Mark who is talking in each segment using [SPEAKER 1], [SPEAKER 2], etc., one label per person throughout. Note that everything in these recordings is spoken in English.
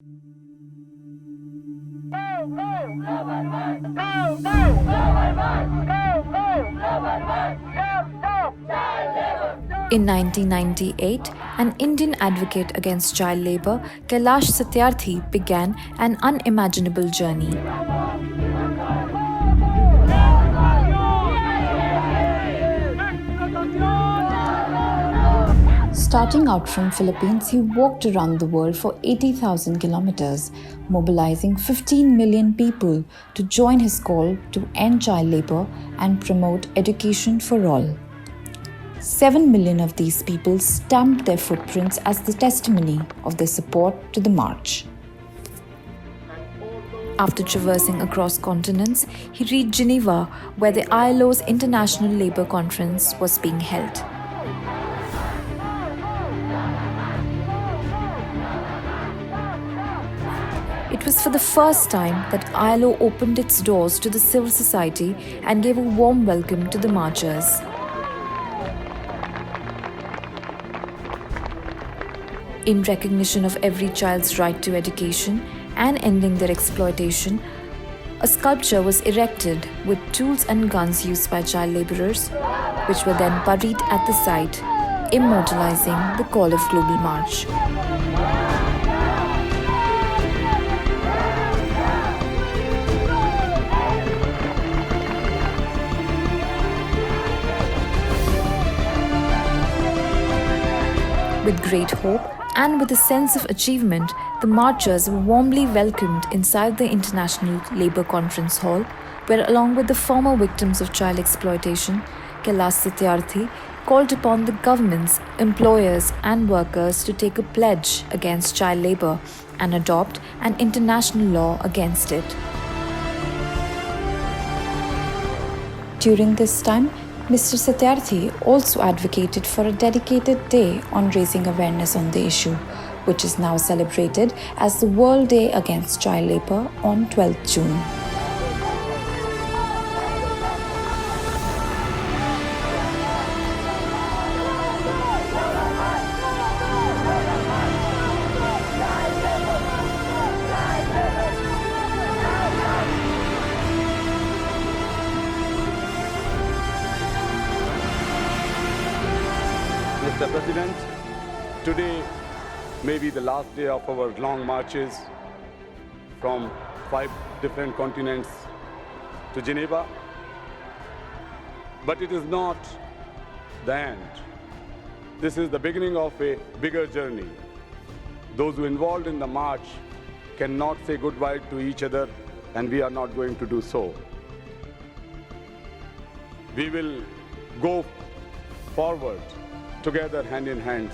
[SPEAKER 1] In 1998, an Indian advocate against child labour, Kailash Satyarthi, began an unimaginable journey. Starting out from Philippines, he walked around the world for 80,000 kilometers, mobilizing 15 million people to join his call to end child labour and promote education for all. 7 million of these people stamped their footprints as the testimony of their support to the march. After traversing across continents, he reached Geneva, where the ILO's International Labour Conference was being held. It was for the first time that ILO opened its doors to the civil society and gave a warm welcome to the marchers. In recognition of every child's right to education and ending their exploitation, a sculpture was erected with tools and guns used by child laborers, which were then buried at the site, immortalizing the call of global march. With great hope and with a sense of achievement, the marchers were warmly welcomed inside the International Labour Conference Hall, where, along with the former victims of child exploitation, Kailash Satyarthi called upon the governments, employers and workers to take a pledge against child labour and adopt an international law against it. During this time, Mr. Satyarthi also advocated for a dedicated day on raising awareness on the issue, which is now celebrated as the World Day Against Child Labour on 12th June.
[SPEAKER 2] Mr. President, today may be the last day of our long marches from 5 different continents to Geneva. But it is not the end. This is the beginning of a bigger journey. Those who are involved in the march cannot say goodbye to each other, and we are not going to do so. We will go forward together hand in hands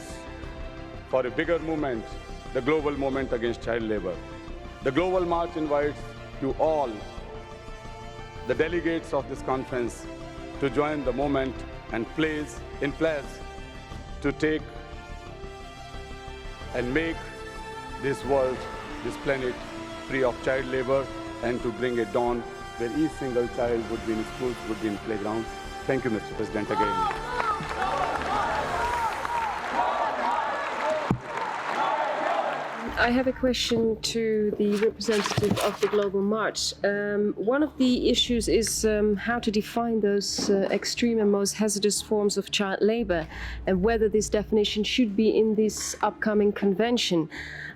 [SPEAKER 2] for a bigger movement, the global movement against child labor. The global march invites you all, the delegates of this conference, to join the movement and place to take and make this world, this planet, free of child labor, and to bring a dawn where each single child would be in schools, would be in playgrounds. Thank you, Mr. President, again.
[SPEAKER 3] I have a question to the representative of the Global March. One of the issues is how to define those extreme and most hazardous forms of child labor, and whether this definition should be in this upcoming convention.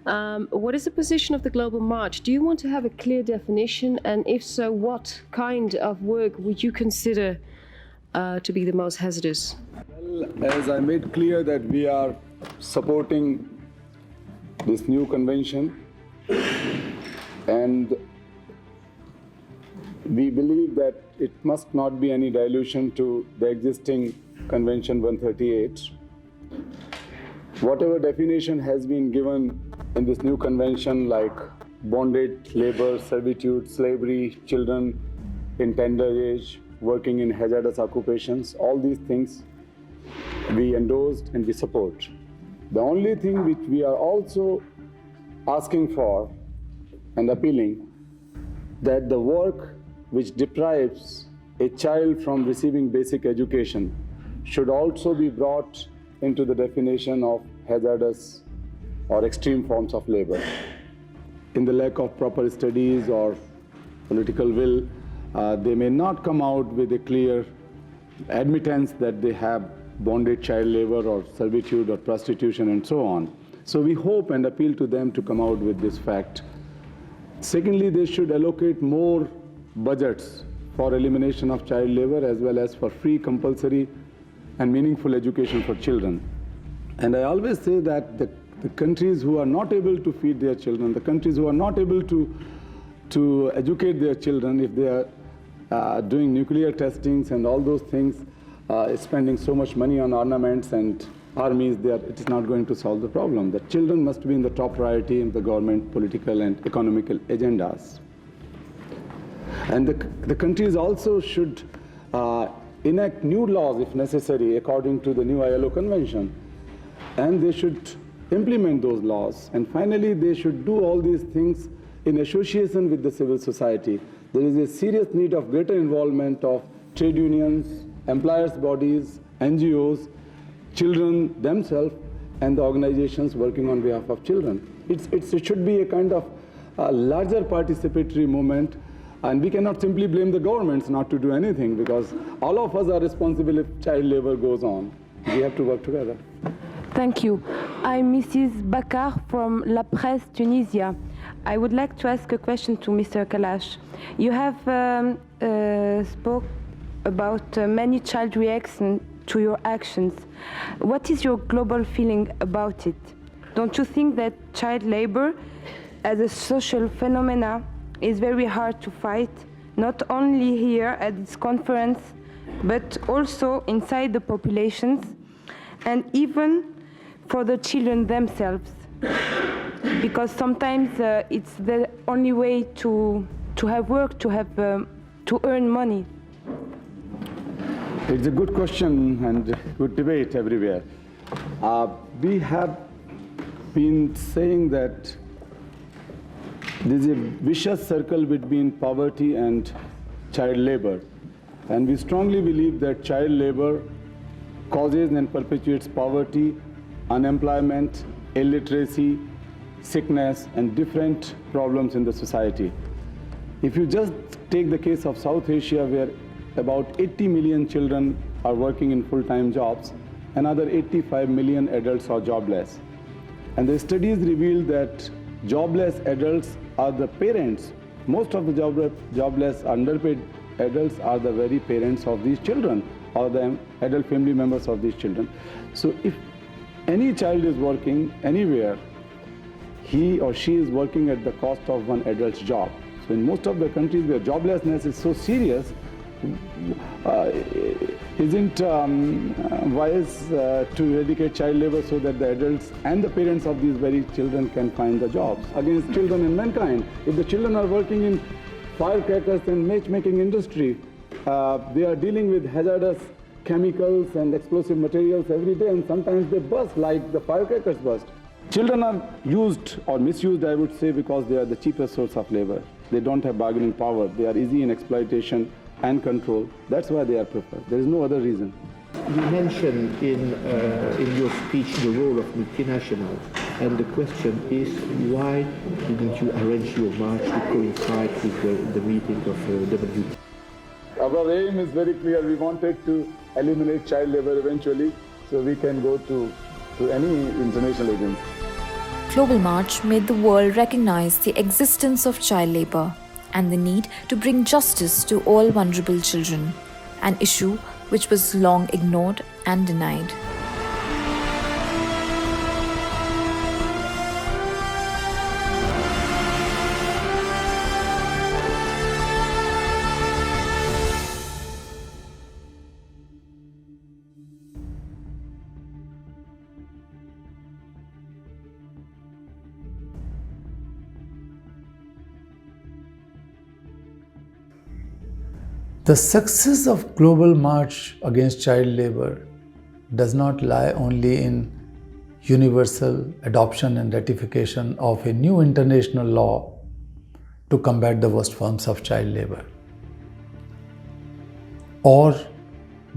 [SPEAKER 3] What is the position of the Global March? Do you want to have a clear definition, and if so, what kind of work would you consider to be the most hazardous?
[SPEAKER 2] Well, as I made clear that we are supporting this new convention, and we believe that it must not be any dilution to the existing Convention 138. Whatever definition has been given in this new convention, like bondage, labor, servitude, slavery, children in tender age, working in hazardous occupations, all these things we endorsed and we support. The only thing which we are also asking for and appealing, that the work which deprives a child from receiving basic education should also be brought into the definition of hazardous or extreme forms of labor. in the lack of proper studies or political will, they may not come out with a clear admittance that they have bonded child labor or servitude or prostitution and so on. So we hope and appeal to them to come out with this fact. Secondly, they should allocate more budgets for elimination of child labor as well as for free, compulsory and meaningful education for children. And I always say that the countries who are not able to feed their children, the countries who are not able to educate their children, if they are doing nuclear testings and all those things, spending so much money on armaments and armies, it is not going to solve the problem. The children must be in the top priority in the government political and economical agendas. And the countries also should enact new laws if necessary according to the new ILO Convention. And they should implement those laws. And finally, they should do all these things in association with the civil society. There is a serious need of greater involvement of trade unions, employers' bodies, NGOs, children themselves, and the organizations working on behalf of children. It should be a kind of larger participatory movement, and we cannot simply blame the governments not to do anything, because all of us are responsible if child labor goes on. We have to work together.
[SPEAKER 4] Thank you. I'm Mrs. Bakar from La Presse, Tunisia. I would like to ask a question to Mr. Kailash. You have spoke about many child reactions to your actions. What is your global feeling about it? Don't you think that child labor as a social phenomena is very hard to fight, not only here at this conference, but also inside the populations, and even for the children themselves? Because sometimes it's the only way to have work, to earn money.
[SPEAKER 2] It's a good question and good debate everywhere. We have been saying that there's a vicious circle between poverty and child labor. And we strongly believe that child labor causes and perpetuates poverty, unemployment, illiteracy, sickness, and different problems in the society. If you just take the case of South Asia, where about 80 million children are working in full-time jobs, another 85 million adults are jobless. And the studies reveal that jobless adults are the parents. Most of the jobless, underpaid adults are the very parents of these children, or the adult family members of these children. So if any child is working anywhere, he or she is working at the cost of one adult's job. So in most of the countries where joblessness is so serious, isn't wise to eradicate child labor so that the adults and the parents of these very children can find the jobs against children and mankind. If the children are working in firecrackers and matchmaking industry, they are dealing with hazardous chemicals and explosive materials every day, and sometimes they burst like the firecrackers burst. Children are used or misused, I would say, because they are the cheapest source of labor. They don't have bargaining power. They are easy in exploitation and control. That's why they are preferred. There is no other reason.
[SPEAKER 5] You mentioned in your speech the role of multinationals, and the question is, why didn't you arrange your march to coincide with the meeting of WTO?
[SPEAKER 2] Our aim is very clear. We wanted to eliminate child labor eventually, so we can go to any international agency.
[SPEAKER 1] Global March made the world recognize the existence of child labor and the need to bring justice to all vulnerable children, an issue which was long ignored and denied.
[SPEAKER 6] The success of Global March against child labor does not lie only in universal adoption and ratification of a new international law to combat the worst forms of child labor, or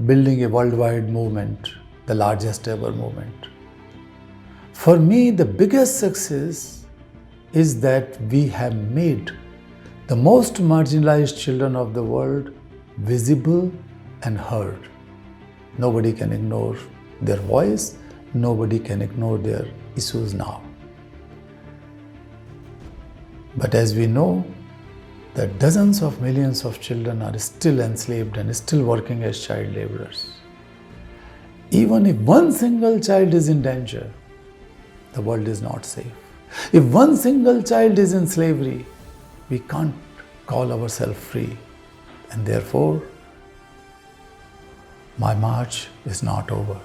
[SPEAKER 6] building a worldwide movement, the largest ever movement. For me, the biggest success is that we have made the most marginalized children of the world visible and heard. Nobody can ignore their voice, nobody can ignore their issues now. But as we know, that dozens of millions of children are still enslaved and still working as child laborers. Even if one single child is in danger, the world is not safe. If one single child is in slavery, we can't call ourselves free. And therefore, my march is not over.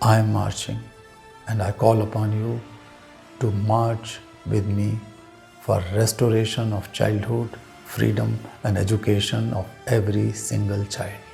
[SPEAKER 6] I am marching, and I call upon you to march with me for restoration of childhood, freedom, and education of every single child.